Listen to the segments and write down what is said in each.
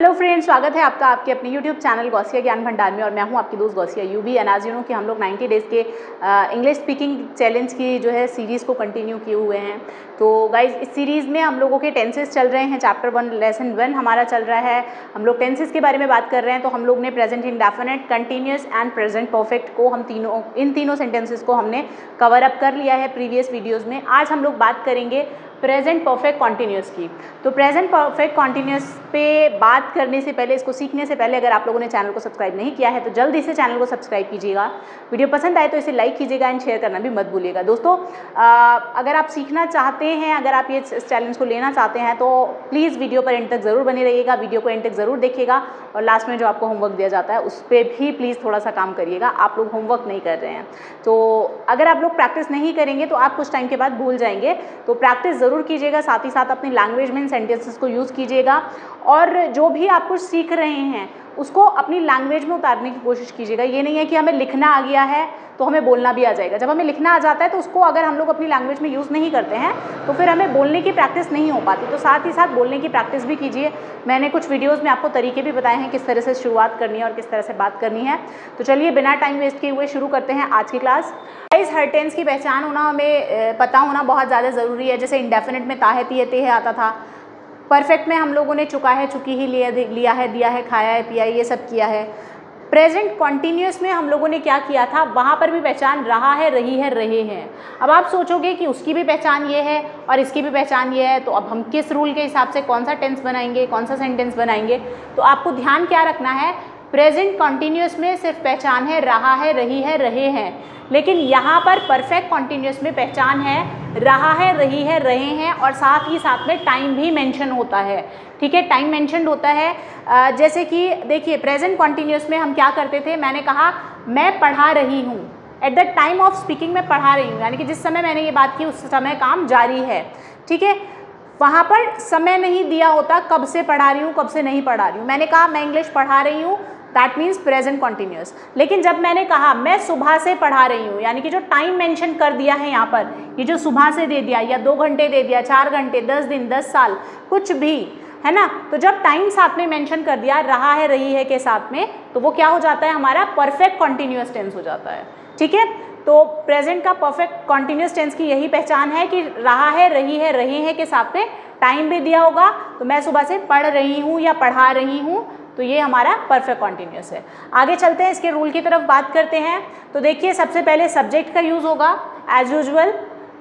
Hello friends, स्वागत है आपका आपके अपने यूट्यूब चैनल गौसिया ज्ञान भंडार में। और मैं हूं आपकी दोस्त गौसिया यूबी। एंड आज यू नो कि हम लोग 90 डेज़ के इंग्लिश स्पीकिंग चैलेंज की जो है सीरीज़ को कंटिन्यू किए हुए हैं। तो गाइज, इस सीरीज़ में हम लोगों के टेंसेस चल रहे हैं। चैप्टर 1 लेसन 1 हमारा चल रहा है। हम लोग टेंसेस के बारे में बात कर रहे हैं। तो हम लोग ने present indefinite, continuous and present perfect को इन तीनों सेंटेंसेस को हमने कवर अप कर लिया है प्रीवियस वीडियोज़ में। आज हम लोग बात करेंगे प्रेजेंट परफेक्ट कॉन्टिन्यूस की। तो प्रेजेंट परफेक्ट कॉन्टिन्यूस पे बात करने से पहले, इसको सीखने से पहले, अगर आप लोगों ने चैनल को सब्सक्राइब नहीं किया है तो जल्दी से चैनल को सब्सक्राइब कीजिएगा। वीडियो पसंद आए तो इसे लाइक कीजिएगा एंड शेयर करना भी मत भूलिएगा। दोस्तों, अगर आप सीखना चाहते हैं, अगर आप ये इस चैलेंज को लेना चाहते हैं तो प्लीज़ वीडियो पर एंड तक ज़रूर बने रहिएगा। वीडियो को एंड तक ज़रूर देखिएगा और लास्ट में जो आपको होमवर्क दिया जाता है उस पर भी प्लीज़ थोड़ा सा काम करिएगा। आप लोग होमवर्क नहीं कर रहे हैं तो अगर आप लोग प्रैक्टिस नहीं करेंगे तो आप कुछ टाइम के बाद भूल जाएंगे। तो प्रैक्टिस ज़रूर कीजिएगा, साथ ही साथ अपनी लैंग्वेज में इन सेंटेंसेस को यूज़ कीजिएगा और जो भी आप कुछ सीख रहे हैं उसको अपनी लैंग्वेज में उतारने की कोशिश कीजिएगा। ये नहीं है कि हमें लिखना आ गया है तो हमें बोलना भी आ जाएगा। जब हमें लिखना आ जाता है तो उसको अगर हम लोग अपनी लैंग्वेज में यूज़ नहीं करते हैं तो फिर हमें बोलने की प्रैक्टिस नहीं हो पाती। तो साथ ही साथ बोलने की प्रैक्टिस भी कीजिए। मैंने कुछ वीडियोज़ में आपको तरीके भी बताए हैं किस तरह से शुरुआत करनी है और किस तरह से बात करनी है। तो चलिए बिना टाइम वेस्ट किए हुए शुरू करते हैं आज की क्लास। गाइस, हर टेंस की पहचान होना, हमें पता होना बहुत ज़्यादा ज़रूरी है। जैसे इंडेफिनिट में ता है, ती है, ते है आता था। परफेक्ट में हम लोगों ने चुका है, चुकी ही, लिया है, दिया है, खाया है, पिया है, ये सब किया है। प्रेजेंट कॉन्टिन्यूस में हम लोगों ने क्या किया था, वहाँ पर भी पहचान रहा है, रही है, रहे हैं। अब आप सोचोगे कि उसकी भी पहचान ये है और इसकी भी पहचान ये है, तो अब हम किस रूल के हिसाब से कौन सा टेंस बनाएंगे, कौन सा सेंटेंस बनाएंगे। तो आपको ध्यान क्या रखना है, प्रेजेंट कॉन्टिन्यूस में सिर्फ पहचान है रहा है, रही है, रहे हैं। लेकिन यहाँ पर परफेक्ट कॉन्टिन्यूस में पहचान है रहा है, रही है, रहे हैं और साथ ही साथ में टाइम भी मेंशन होता है। ठीक है, टाइम मेंशन होता है। जैसे कि देखिए, प्रेजेंट कॉन्टिन्यूस में हम क्या करते थे, मैंने कहा मैं पढ़ा रही हूँ। At the time of speaking मैं पढ़ा रही हूँ, यानी कि जिस समय मैंने ये बात की उस समय काम जारी है। ठीक है, वहाँ पर समय नहीं दिया होता कब से पढ़ा रही हूँ, कब से नहीं पढ़ा रही हूँ। मैंने कहा मैं इंग्लिश पढ़ा रही हूँ, दैट मीन्स प्रेजेंट कॉन्टिन्यूस। लेकिन जब मैंने कहा मैं सुबह से पढ़ा रही हूँ, यानी कि जो टाइम मेंशन कर दिया है यहाँ पर, ये जो सुबह से दे दिया या 2 घंटे दे दिया, 4 घंटे, 10 दिन, 10 साल, कुछ भी है ना। तो जब टाइम साथ में मेंशन कर दिया रहा है, रही है के साथ में, तो वो क्या हो जाता है, हमारा परफेक्ट कॉन्टिन्यूस टेंस हो जाता है। ठीक है, तो प्रेजेंट का परफेक्ट कॉन्टिन्यूस टेंस की यही पहचान है कि रहा है, रही है, रहे हैं के साथ में टाइम भी दिया होगा। तो मैं सुबह से पढ़ रही हूँ या पढ़ा रही हूँ, तो ये हमारा परफेक्ट कॉन्टिन्यूस है। आगे चलते हैं, इसके रूल की तरफ बात करते हैं। तो देखिए, सबसे पहले सब्जेक्ट का यूज़ होगा एज यूजुअल।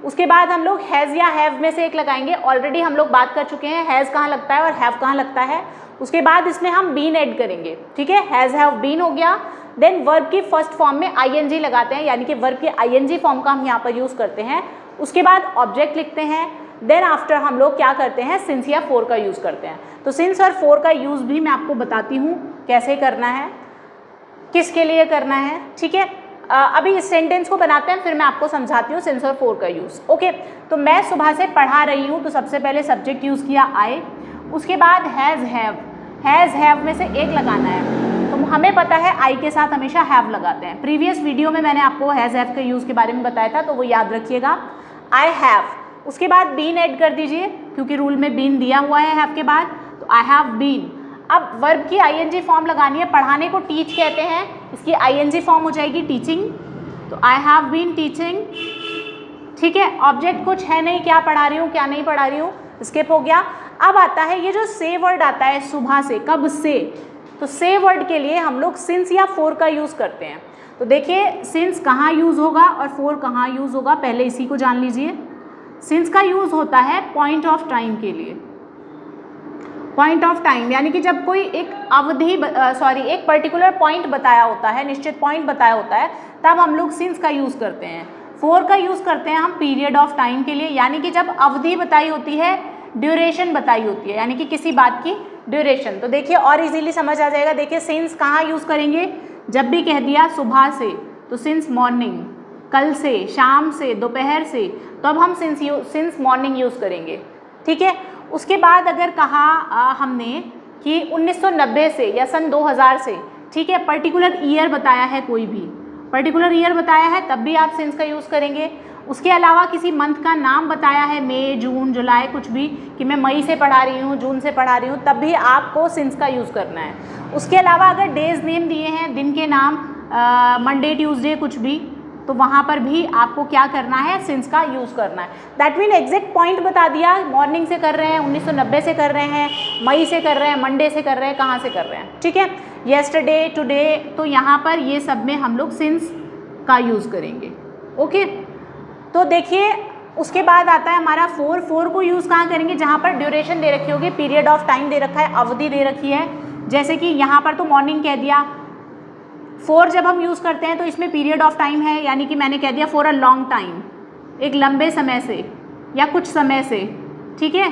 उसके बाद हम लोग हैज़ या हैव में से एक लगाएंगे। ऑलरेडी हम लोग बात कर चुके हैं हैज़ कहाँ लगता है और हैव कहाँ लगता है। उसके बाद इसमें हम बीन ऐड करेंगे। ठीक है, हैज़ हैव बीन हो गया। देन वर्ब की फर्स्ट फॉर्म में आईएनजी लगाते हैं, यानी कि वर्ब की आईएनजी फॉर्म का हम यहाँ पर यूज़ करते हैं। उसके बाद ऑब्जेक्ट लिखते हैं। देन आफ्टर हम लोग क्या करते हैं, सिंस या फोर का यूज़ करते हैं। तो सिंस और फोर का यूज़ भी मैं आपको बताती हूँ कैसे करना है, किसके लिए करना है। ठीक है, अभी इस सेंटेंस को बनाते हैं, फिर मैं आपको समझाती हूँ सिंस और फोर का यूज़। ओके, तो मैं सुबह से पढ़ा रही हूँ, तो सबसे पहले सब्जेक्ट यूज़ किया आई। उसके बाद हैज़ हैव में से एक लगाना है। तो हमें पता है आई के साथ हमेशा हैव लगाते हैं। प्रीवियस वीडियो में मैंने आपको हैज़ हैव के यूज़ के बारे में बताया था, तो वो याद रखिएगा। आई हैव, उसके बाद बीन ऐड कर दीजिए क्योंकि रूल में बीन दिया हुआ है हैव के बाद, तो आई हैव बीन। अब वर्ब की आईएनजी फॉर्म लगानी है। पढ़ाने को टीच कहते हैं, इसकी आईएनजी फॉर्म हो जाएगी टीचिंग। तो आई हैव बीन टीचिंग। ठीक है, ऑब्जेक्ट कुछ है नहीं, क्या पढ़ा रही हूँ, क्या नहीं पढ़ा रही हूँ, स्किप हो गया। अब आता है ये जो से वर्ड आता है, सुबह से, कब से। तो से वर्ड के लिए हम लोग सिंस या फोर का यूज़ करते हैं। तो देखिए, सिंस कहाँ यूज़ होगा और फोर कहाँ यूज़ होगा, पहले इसी को जान लीजिए। सिंस का यूज़ होता है पॉइंट ऑफ टाइम के लिए। पॉइंट ऑफ टाइम यानी कि जब कोई एक एक पर्टिकुलर पॉइंट बताया होता है, निश्चित पॉइंट बताया होता है, तब हम लोग सिंस का यूज़ करते हैं। फोर का यूज़ करते हैं हम पीरियड ऑफ टाइम के लिए, यानी कि जब अवधि बताई होती है, ड्यूरेशन बताई होती है, यानी कि किसी बात की ड्यूरेशन। तो देखिए और इजीली समझ आ जाएगा। देखिए, सिंस कहाँ यूज़ करेंगे, जब भी कह दिया सुबह से तो सिंस मॉर्निंग, कल से, शाम से, दोपहर से, तो अब हम सिंस मॉर्निंग यूज़ करेंगे। ठीक है, उसके बाद अगर कहा हमने कि 1990 से या सन 2000 से, ठीक है, पर्टिकुलर ईयर बताया है, कोई भी पर्टिकुलर ईयर बताया है, तब भी आप सिंस का यूज़ करेंगे। उसके अलावा किसी मंथ का नाम बताया है, मई, जून, जुलाई, कुछ भी, कि मैं मई से पढ़ा रही हूँ, जून से पढ़ा रही हूँ, तब भी आपको सिंस का यूज़ करना है। उसके अलावा अगर डेज नेम दिए हैं, दिन के नाम, मंडे, ट्यूसडे, कुछ भी, तो वहाँ पर भी आपको क्या करना है, सिंस का यूज़ करना है। दैट मीन एग्जैक्ट पॉइंट बता दिया, मॉर्निंग से कर रहे हैं, 1990 से कर रहे हैं, मई से कर रहे हैं, मंडे से कर रहे हैं, कहाँ से कर रहे हैं, ठीक है, येस्टरडे, टुडे, तो यहाँ पर ये सब में हम लोग सिंस का यूज़ करेंगे। ओके, तो देखिए उसके बाद आता है हमारा फोर को यूज़ कहाँ करेंगे, जहाँ पर ड्यूरेशन दे रखी होगी, पीरियड ऑफ टाइम दे रखा है, अवधि दे रखी है, जैसे कि यहाँ पर तो मॉर्निंग कह दिया। 4 जब हम यूज़ करते हैं तो इसमें पीरियड ऑफ टाइम है, यानी कि मैंने कह दिया फॉर अ लॉन्ग टाइम, एक लंबे समय से या कुछ समय से, ठीक है।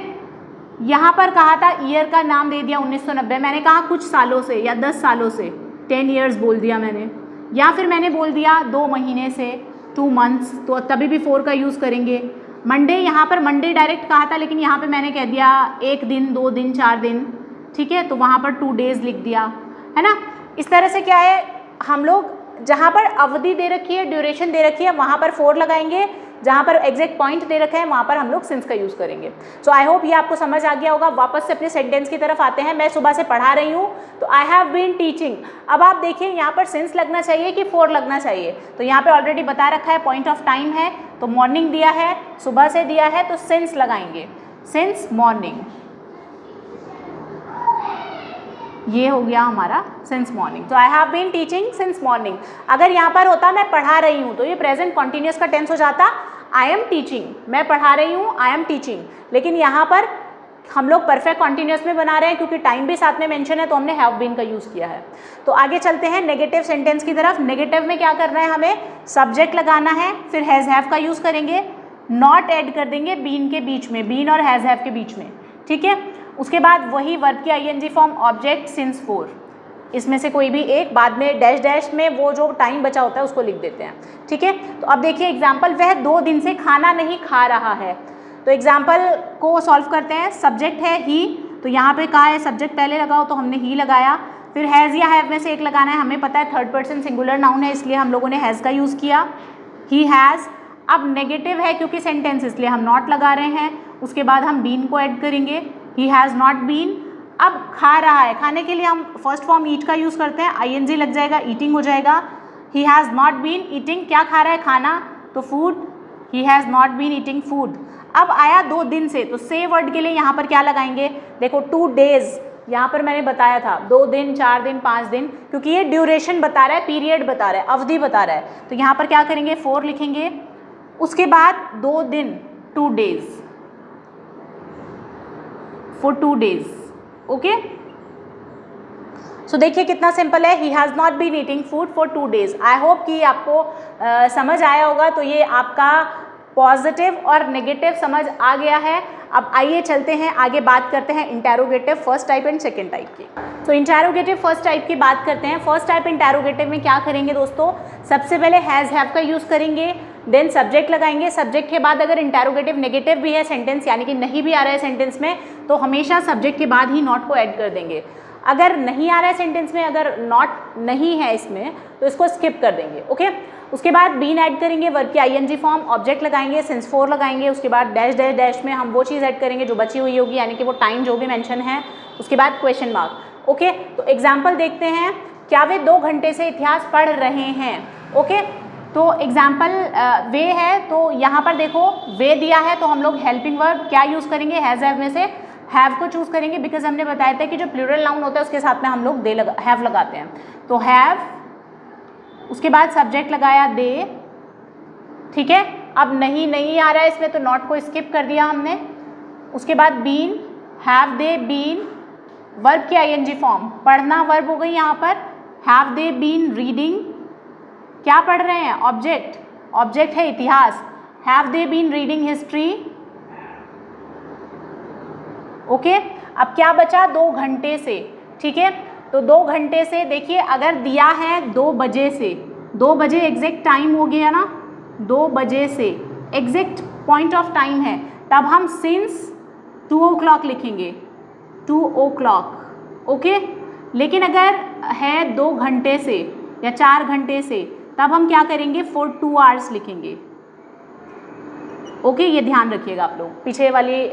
यहाँ पर कहा था ईयर का नाम दे दिया 1990, मैंने कहा कुछ सालों से या 10 सालों से, 10 ईयर्स बोल दिया मैंने, या फिर मैंने बोल दिया 2 महीने से, 2 मंथ्स, तो तभी भी 4 का यूज़ करेंगे। मंडे, यहाँ पर मंडे डायरेक्ट कहा था, लेकिन यहाँ पे मैंने कह दिया 1 दिन, 2 दिन, 4 दिन, ठीक है, तो वहाँ पर 2 डेज़ लिख दिया, है ना। इस तरह से क्या है, हम लोग जहाँ पर अवधि दे रखी है, ड्यूरेशन दे रखी है, वहाँ पर 4 लगाएंगे, जहाँ पर एग्जैक्ट पॉइंट दे रखा है वहाँ पर हम लोग सिंस का यूज़ करेंगे। सो आई होप ये आपको समझ आ गया होगा। वापस से अपने सेंटेंस की तरफ आते हैं। मैं सुबह से पढ़ा रही हूँ, तो आई हैव बीन टीचिंग। अब आप देखिए यहाँ पर सिंस लगना चाहिए कि 4 लगना चाहिए, तो यहाँ पे ऑलरेडी बता रखा है, पॉइंट ऑफ टाइम है, तो मॉर्निंग दिया है, सुबह से दिया है, तो सिंस लगाएंगे, सिंस मॉर्निंग, ये हो गया हमारा सिंस मॉर्निंग। तो I have been teaching since morning. अगर यहाँ पर होता मैं पढ़ा रही हूँ, तो ये प्रेजेंट कॉन्टिन्यूस का टेंस हो जाता आई एम टीचिंग, मैं पढ़ा रही हूँ, आई एम टीचिंग। लेकिन यहाँ पर हम लोग परफेक्ट कॉन्टिन्यूस में बना रहे हैं, क्योंकि टाइम भी साथ में मेंशन है, तो हमने हैव बीन का यूज़ किया है। तो आगे चलते हैं नेगेटिव सेंटेंस की तरफ। नेगेटिव में क्या करना है, हमें सब्जेक्ट लगाना है, फिर हैज़ हैव का यूज़ करेंगे, नॉट ऐड कर देंगे बीन के बीच में, बीन और हैज़ हैव के बीच में, ठीक है। उसके बाद वही वर्ब की आईएनजी फॉर्म, ऑब्जेक्ट, सिंस 4, इसमें से कोई भी एक, बाद में डैश डैश में वो जो टाइम बचा होता है उसको लिख देते हैं, ठीक है। तो अब देखिए एग्जाम्पल, वह 2 दिन से खाना नहीं खा रहा है। तो एग्जाम्पल को सॉल्व करते हैं। सब्जेक्ट है ही, तो यहाँ पे कहा है सब्जेक्ट पहले लगाओ, तो हमने ही लगाया। फिर हैज़ या हैव में से एक लगाना है, हमें पता है थर्ड पर्सन सिंगुलर नाउन है, इसलिए हम लोगों ने हैज़ का यूज़ किया, ही हैज़। अब नेगेटिव है क्योंकि सेंटेंस, इसलिए हम नॉट लगा रहे हैं। उसके बाद हम बीन को ऐड करेंगे, ही हैज़ नॉट बीन। अब खा रहा है, खाने के लिए हम फर्स्ट फॉर्म ईट का यूज़ करते हैं, आईएनजी लग जाएगा, ईटिंग हो जाएगा। He has not been eating, क्या खा रहा है, खाना, तो food, he has not been eating food. अब आया 2 दिन से, तो से वर्ड के लिए यहाँ पर क्या लगाएंगे, देखो 2 डेज, यहाँ पर मैंने बताया था 2 दिन, 4 दिन, 5 दिन, क्योंकि ये ड्यूरेशन बता रहा है, पीरियड बता रहा है, अवधि बता रहा है, तो यहाँ पर क्या करेंगे 4 लिखेंगे। उसके बाद 2 दिन, 2 days, for 2 days, okay. So देखिए कितना सिंपल है, he has not been eating food for 2 days. I hope कि आपको समझ आया होगा। तो ये आपका पॉजिटिव और नेगेटिव समझ आ गया है। अब आइए चलते हैं आगे, बात करते हैं interrogative first type and second type की। तो इंटैरोगेटिव फर्स्ट टाइप की बात करते हैं। फर्स्ट टाइप इंटैरोगेटिव में क्या करेंगे दोस्तों, सबसे पहले हैज़ हैव का यूज़ करेंगे, देन सब्जेक्ट लगाएंगे। सब्जेक्ट के बाद अगर इंटैरोगेटिव नेगेटिव भी है सेंटेंस, यानी कि नहीं भी आ रहा है सेंटेंस में, तो हमेशा सब्जेक्ट के बाद ही नॉट को ऐड कर देंगे। अगर नहीं आ रहा है सेंटेंस में, अगर नॉट नहीं है इसमें, तो इसको स्किप कर देंगे, ओके। उसके बाद बीन ऐड करेंगे, वर्ब की आईएनजी फॉर्म, ऑब्जेक्ट लगाएंगे, सिंस 4 लगाएंगे। उसके बाद डैश डैश डैश में हम वो चीज़ ऐड करेंगे जो बची हुई होगी, यानी कि वो टाइम जो भी मेंशन है। उसके बाद क्वेश्चन मार्क, ओके। तो एग्जाम्पल देखते हैं, क्या वे 2 घंटे से इतिहास पढ़ रहे हैं, ओके। तो एग्जाम्पल वे है, तो यहाँ पर देखो वे दिया है, तो हम लोग हेल्पिंग वर्ब क्या यूज़ करेंगे, हैज़ हैव में से हैव को चूज़ करेंगे, बिकॉज हमने बताया था कि जो प्लूरल नाउन होता है उसके साथ में हम लोग हैव लगाते हैं। तो हैव, उसके बाद सब्जेक्ट लगाया दे, ठीक है। अब नहीं आ रहा है इसमें, तो नॉट को स्किप कर दिया हमने। उसके बाद been, have they been, verb की आईएनजी फॉर्म, पढ़ना वर्ब हो गई यहाँ पर, हैव दे बीन रीडिंग, क्या पढ़ रहे हैं, ऑब्जेक्ट, ऑब्जेक्ट है इतिहास, have they been reading history, okay. अब क्या बचा, 2 घंटे से, ठीक है। तो 2 घंटे से देखिए, अगर दिया है 2 बजे से, 2 बजे एग्जैक्ट टाइम हो गया ना, 2 बजे से एग्जैक्ट पॉइंट ऑफ टाइम है, तब हम सिंस 2 o'clock लिखेंगे, 2 o'clock, ओके। लेकिन अगर है 2 घंटे से या 4 घंटे से, तब हम क्या करेंगे, for 2 hours लिखेंगे, ओके, ये ध्यान रखिएगा आप लोग, पीछे वाली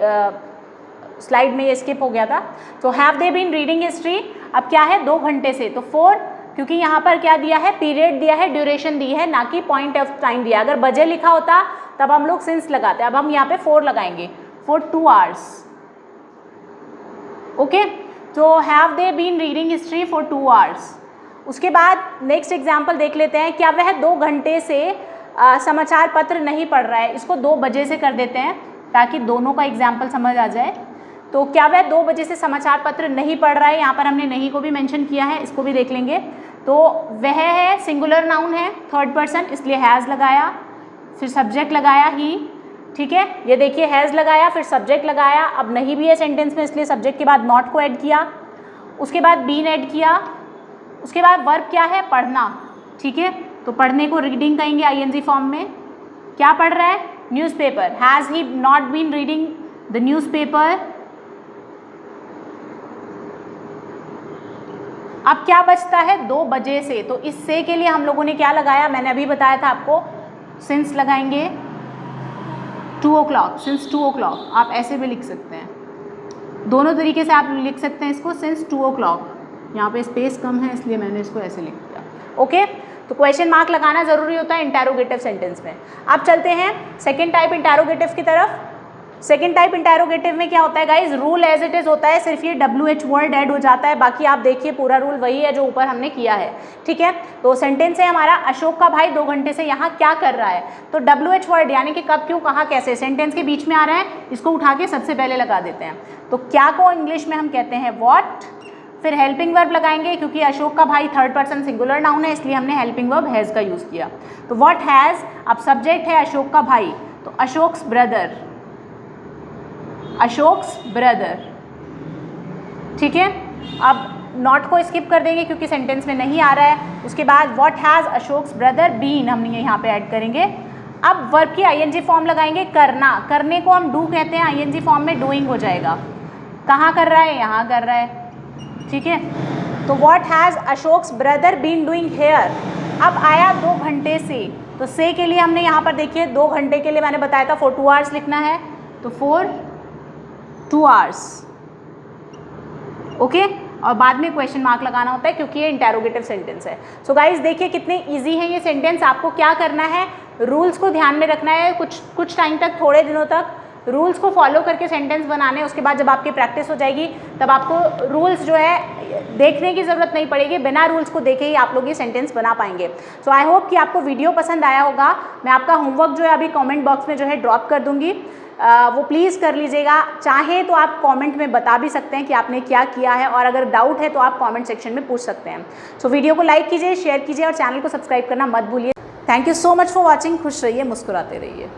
स्लाइड में ये स्किप हो गया था। तो have they been reading history, अब क्या है 2 घंटे से, तो 4, क्योंकि यहाँ पर क्या दिया है, पीरियड दिया है, ड्यूरेशन दी है, ना कि पॉइंट ऑफ टाइम दिया। अगर बजे लिखा होता तब हम लोग सिंस लगाते, अब हम यहाँ पे 4 लगाएंगे, फॉर 2 आवर्स। ओके, तो have they been reading history for 2 hours. उसके बाद नेक्स्ट एग्जाम्पल देख लेते हैं, क्या वह 2 घंटे से समाचार पत्र नहीं पढ़ रहा है। इसको 2 बजे से कर देते हैं ताकि दोनों का एग्जाम्पल समझ आ जाए। तो क्या वह 2 बजे से समाचार पत्र नहीं पढ़ रहा है, यहाँ पर हमने नहीं को भी मेंशन किया है, इसको भी देख लेंगे। तो वह है सिंगुलर नाउन है, 3rd पर्सन, इसलिए हैज़ लगाया, फिर सब्जेक्ट लगाया ही, ठीक है। ये देखिए हैज़ लगाया, फिर सब्जेक्ट लगाया, अब नहीं भी है सेंटेंस में इसलिए सब्जेक्ट के बाद नॉट को ऐड किया, उसके बाद बीन ऐड किया, उसके बाद वर्ब क्या है, पढ़ना, ठीक है। तो पढ़ने को रीडिंग कहेंगे आईएनजी फॉर्म में। क्या पढ़ रहा है, newspaper, has he not been reading the newspaper. अब क्या बचता है, 2 बजे से, तो इस से के लिए हम लोगों ने क्या लगाया, मैंने अभी बताया था आपको, सिंस लगाएंगे 2 o'clock, सिंस 2 o'clock। आप ऐसे भी लिख सकते हैं, दोनों तरीके से आप लिख सकते हैं इसको, सिंस 2 o'clock। यहाँ पे स्पेस कम है इसलिए मैंने इसको ऐसे लिख दिया। ओके, तो क्वेश्चन मार्क लगाना जरूरी होता है इंटरोगेटिव सेंटेंस में। अब चलते हैं सेकेंड टाइप इंटरोगेटिव की तरफ। सेकेंड टाइप इंटरोगेटिव में क्या होता है guys, rule as it is होता है, सिर्फ ये WH वर्ड ऐड हो जाता है, बाकी आप देखिए पूरा रूल वही है जो ऊपर हमने किया है, ठीक है। तो सेंटेंस है हमारा, अशोक का भाई 2 घंटे से यहाँ क्या कर रहा है। तो WH वर्ड यानी कि कब, क्यों, कहाँ, कैसे, सेंटेंस के बीच में आ रहा है, इसको उठा के सबसे पहले लगा देते हैं। तो क्या को इंग्लिश में हम कहते हैं व्हाट, फिर हेल्पिंग वर्ब लगाएंगे, क्योंकि अशोक का भाई 3rd पर्सन सिंगुलर नाउन है इसलिए हमने हेल्पिंग वर्ब हैज़ का यूज़ किया। तो व्हाट हैज़, अब सब्जेक्ट है अशोक का भाई, तो अशोक्स ब्रदर, अशोक्स ब्रदर, ठीक है। अब नॉट को स्किप कर देंगे क्योंकि सेंटेंस में नहीं आ रहा है। उसके बाद what has Ashok's brother been हमने यहाँ पे ऐड करेंगे। अब वर्ब की आईएनजी फॉर्म लगाएंगे, करना, करने को हम डू कहते हैं, आईएनजी फॉर्म में डूइंग हो जाएगा। कहाँ कर रहा है, यहाँ कर रहा है, ठीक है। तो what has Ashok's brother been doing here. अब आया 2 घंटे से, तो से के लिए हमने यहाँ पर देखिए 2 घंटे के लिए मैंने बताया था फॉर 2 आवर्स लिखना है, तो फॉर 2 आवर्स, ओके। और बाद में क्वेश्चन मार्क लगाना होता है क्योंकि ये इंटरोगेटिव सेंटेंस है। सो गाइज देखिए कितने इजी है ये सेंटेंस। आपको क्या करना है, रूल्स को ध्यान में रखना है, कुछ टाइम तक, थोड़े दिनों तक रूल्स को फॉलो करके सेंटेंस बनाने। उसके बाद जब आपकी प्रैक्टिस हो जाएगी तब आपको रूल्स जो है देखने की ज़रूरत नहीं पड़ेगी, बिना रूल्स को देखे ही आप लोग ये सेंटेंस बना पाएंगे। सो आई होप कि आपको वीडियो पसंद आया होगा। मैं आपका होमवर्क जो है अभी कमेंट बॉक्स में जो है ड्रॉप कर दूंगी, वो प्लीज़ कर लीजिएगा। चाहे तो आप कमेंट में बता भी सकते हैं कि आपने क्या किया है, और अगर डाउट है तो आप कमेंट सेक्शन में पूछ सकते हैं। सो वीडियो को लाइक कीजिए, शेयर कीजिए और चैनल को सब्सक्राइब करना मत भूलिए। Thank you so much for watching. खुश रहिए, मुस्कुराते रहिए।